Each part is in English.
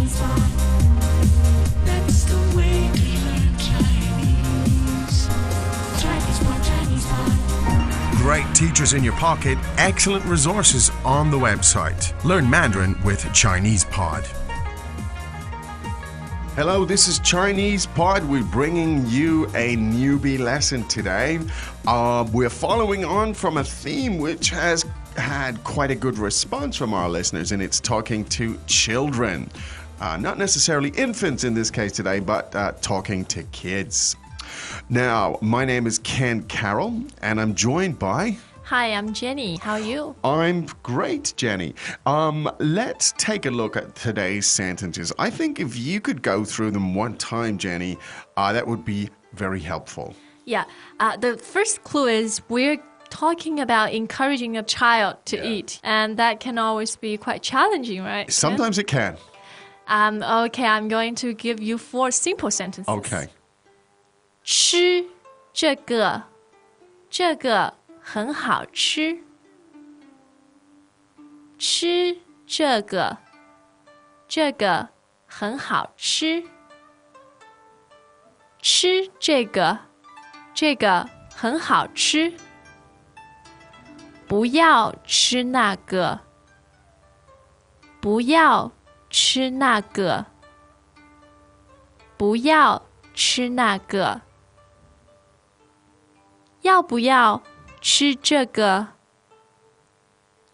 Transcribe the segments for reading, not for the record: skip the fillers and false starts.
Chinese pot. That's the way to learn Chinese. Chinese pot, Chinese pot. Great teachers in your pocket, excellent resources on the website. Learn Mandarin with Chinese Pod. Hello, this is Chinese Pod. We're bringing you a newbie lesson today. We're following on from a theme which has had quite a good response from our listeners, and it's talking to children. Not necessarily infants in this case today, but talking to kids. Now, my name is Ken Carroll, and I'm joined by... Hi, I'm Jenny. How are you? I'm great, Jenny. Let's take a look at today's sentences. I think if you could go through them one time, Jenny, that would be very helpful. Yeah. The first clue is we're talking about encouraging a child to eat. And that can always be quite challenging, right? Sometimes it can. Okay, I'm going to give you 4 simple sentences. Okay. 吃这个很好吃。吃这个很好吃。吃这个很好吃。不要吃那个。不要吃那个。不要吃那个。要不要吃这个？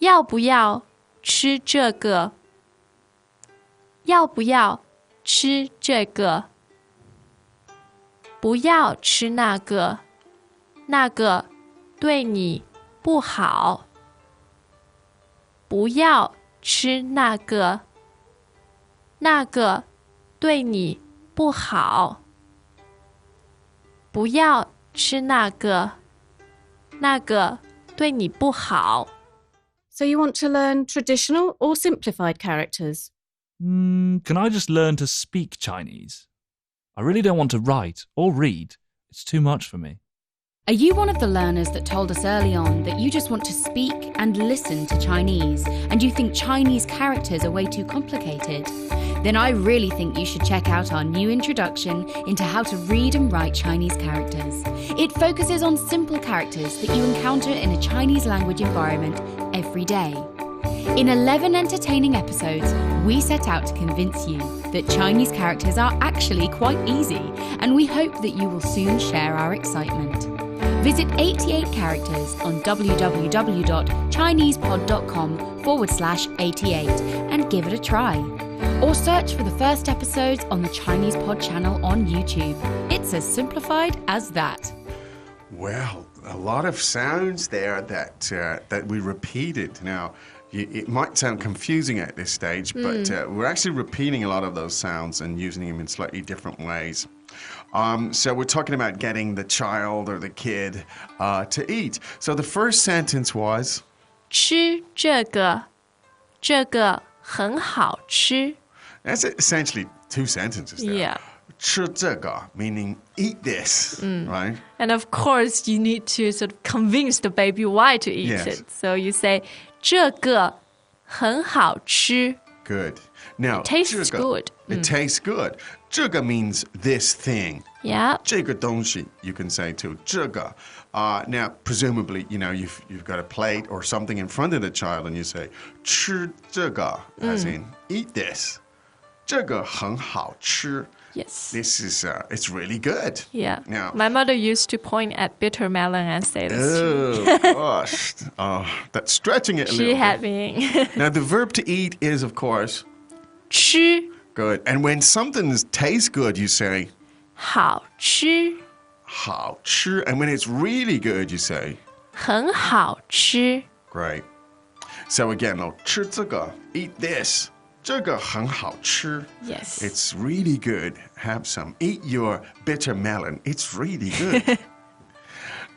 要不要吃这个？要不要吃这个？不要吃那个，那个对你不好。不要吃那个，那个对你不好。不要吃那个。那个对你不好。 So you want to learn traditional or simplified characters? Can I just learn to speak Chinese? I really don't want to write or read. It's too much for me. Are you one of the learners that told us early on that you just want to speak and listen to Chinese and you think Chinese characters are way too complicated? Then I really think you should check out our new introduction into how to read and write Chinese characters. It focuses on simple characters that you encounter in a Chinese language environment every day. In 11 entertaining episodes, we set out to convince you that Chinese characters are actually quite easy, and we hope that you will soon share our excitement. Visit 88 characters on www.chinesepod.com/88 and give it a try. Or search for the first episodes on the Chinese Pod channel on YouTube. It's as simplified as that. Well, a lot of sounds there that we repeated. Now, it might sound confusing at this stage, but we're actually repeating a lot of those sounds and using them in slightly different ways. So we're talking about getting the child or the kid to eat. So the first sentence was... 吃这个很好吃。 That's essentially 2 sentences there. Yeah. 吃这个 meaning eat this, right? And of course, you need to sort of convince the baby why to eat it. So you say 这个很好吃。 Good. Now, it tastes good. It tastes good. 这个 means this thing. Yeah. 这个东西 you can say too. 这个. Now, presumably, you've got a plate or something in front of the child and you say 吃这个 as in eat this. 这个很好吃. Yes. This is, it's really good. Yeah. Now, my mother used to point at bitter melon and say this. Oh, gosh. That's stretching it a little bit. She had me. Now, the verb to eat is, of course... 吃. Good. And when something tastes good, you say... 好吃. 好吃. And when it's really good, you say... 很好吃. Great. So again, 吃这个, eat this. 这个很好吃. Yes. It's really good. Have some. Eat your bitter melon. It's really good.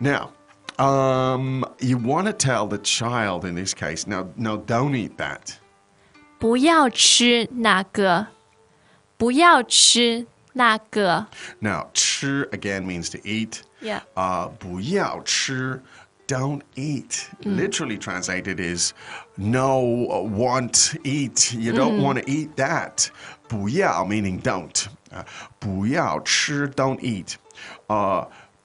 Now, you want to tell the child in this case, no, don't eat that. 不要吃那个. 不要吃那个. Now, 吃 again means to eat. Yeah. 不要吃 don't eat. Literally translated is no, want, eat. You don't want to eat that. 不要 meaning don't. 不要吃 don't eat.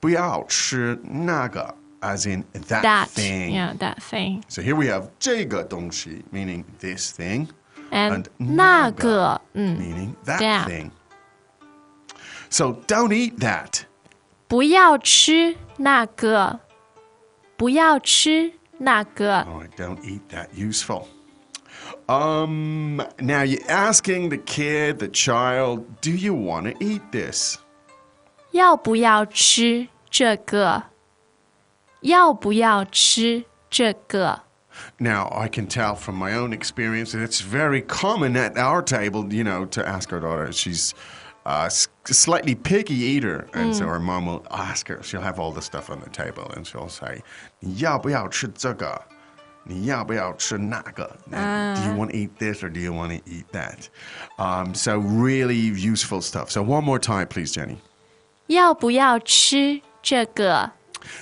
不要吃那个 as in that thing. Yeah, that thing. So here we have 这个东西 meaning this thing. And 那那个 meaning that that. thing. So don't eat that. 不要吃那个，不要吃那个。 All right, don't eat that. Useful. Now you're asking the kid, the child, do you want to eat this? 要不要吃这个？要不要吃这个？ Now, I can tell from my own experience that it's very common at our table, to ask our daughter. She's a slightly picky eater. And so her mom will ask her. She'll have all the stuff on the table. And she'll say, 你要不要吃这个？你要不要吃那个? Do you want to eat this or do you want to eat that? So really useful stuff. So one more time, please, Jenny. 要不要吃这个？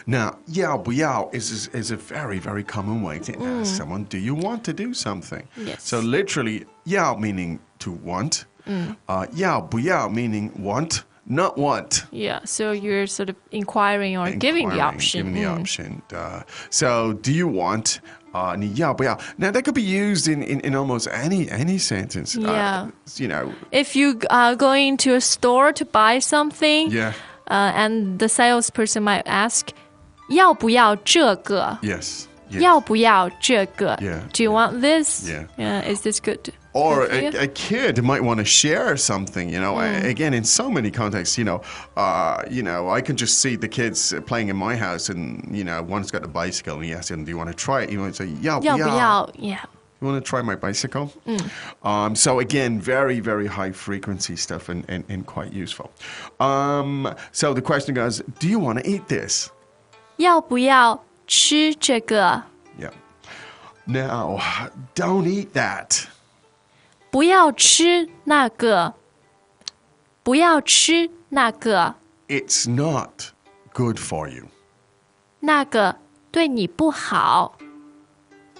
Now, 要不要 is a very, very common way to ask someone, do you want to do something? Yes. So literally, 要 meaning to want. 要不要 meaning want, not want. Yeah, so you're sort of inquiring or giving the option. Giving the option. So, do you want? 你要不要? Now, that could be used in almost any sentence. Yeah. If you are going to a store to buy something, Yeah. And the salesperson might ask, 要不要这个? Yes. 要不要这个? Yeah. Do you want this? Yeah. Is this good? Or good for you? a kid might want to share something, Again, in so many contexts, I can just see the kids playing in my house and, one's got a bicycle and he asks them, do you want to try it? You want to say, 要不要? 要不要? Yeah. You want to try my bicycle? So again, very, very high frequency stuff and quite useful. So the question goes, do you want to eat this? 要不要吃这个? Yeah. Now, don't eat that. 不要吃那个. 不要吃那个. It's not good for you. 那个对你不好.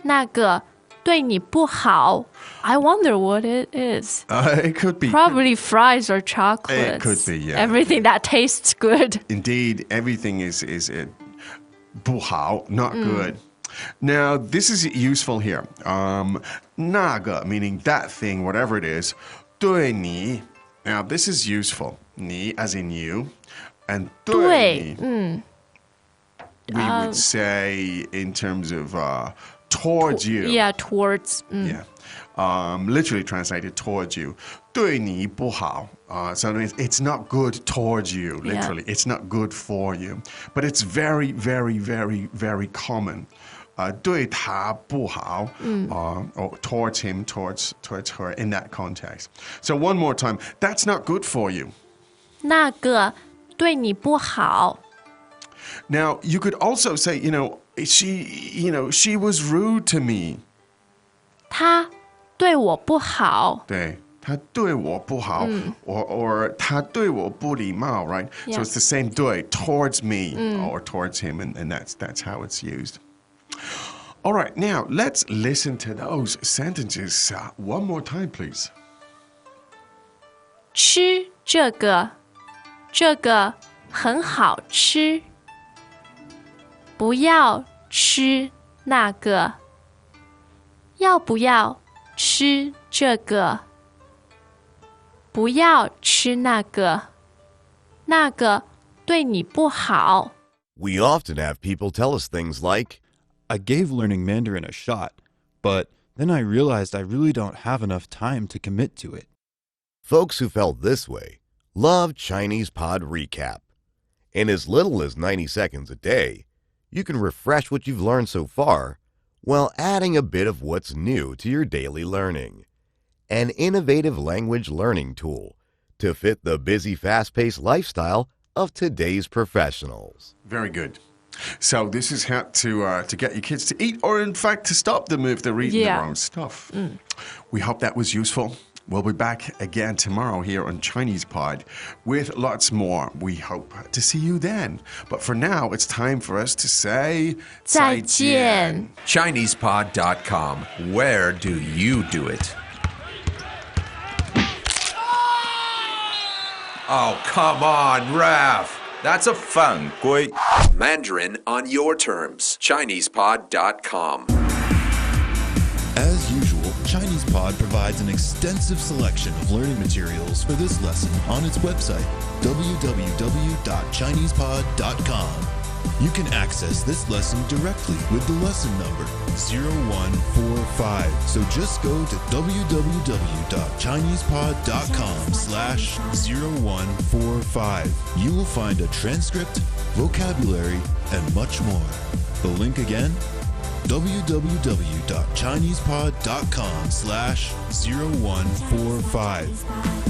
那个对你不好. I wonder what it is. It could be. Probably fries or chocolates. It could be, yeah. Everything that tastes good. Indeed, everything is 不好, not good. Now, this is useful here. 那个 meaning that thing, whatever it is. 对你. Now, this is useful. 你 as in you. And 对你. We would say in terms of towards you. Yeah, towards. Yeah. Literally translated towards you. 对你不好. So it's not good towards you, literally. Yeah. It's not good for you. But it's very, very, very, very common. 对他不好, or towards him, towards her in that context. So one more time. That's not good for you. 那个对你不好. Now, you could also say, she was rude to me. 他对我不好. 对，他对我不好, or 他对我不礼貌, right? Yeah. So it's the same 对, towards me or towards him, and that's how it's used. All right, now let's listen to those sentences one more time, please. 吃这个，这个很好吃。不要吃那个，要不要吃这个？不要吃那个，那个对你不好。 We often have people tell us things like, I gave learning Mandarin a shot, but then I realized I really don't have enough time to commit to it. folks who felt this way love Chinese Pod Recap. In as little as 90 seconds a day, you can refresh what you've learned so far while adding a bit of what's new to your daily learning. An innovative language learning tool to fit the busy, fast-paced lifestyle of today's professionals. Very good. So this is how to get your kids to eat, or in fact to stop them if they're eating the wrong stuff. We hope that was useful. We'll be back again tomorrow here on Chinese Pod with lots more. We hope to see you then. But for now, it's time for us to say 再见。 ChinesePod.com. Where do you do it? Oh, come on, Raf. That's a 犯规 Mandarin on your terms. ChinesePod.com. As usual, ChinesePod provides an extensive selection of learning materials for this lesson on its website, www.chinesepod.com. You can access this lesson directly with the lesson number 0145. So just go to www.chinesepod.com/0145. You will find a transcript, vocabulary, and much more. The link again, www.chinesepod.com/0145.